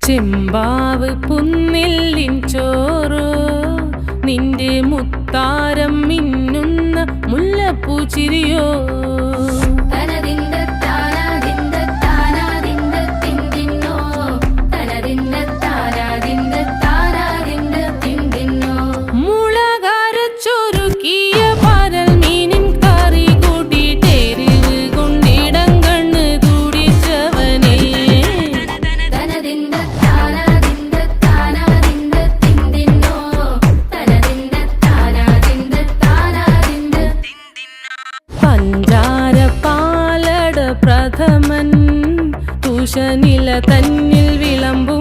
ചെമ്പാവ് പുന്നില്ലിൻ ചോറോ നിന്റെ മുത്താരം മിന്നുന്ന മുല്ലപ്പൂച്ചിരിയോ പഞ്ചാരപ്പാലട പ്രഥമൻ തുഷനില തന്നിൽ വിളമ്പു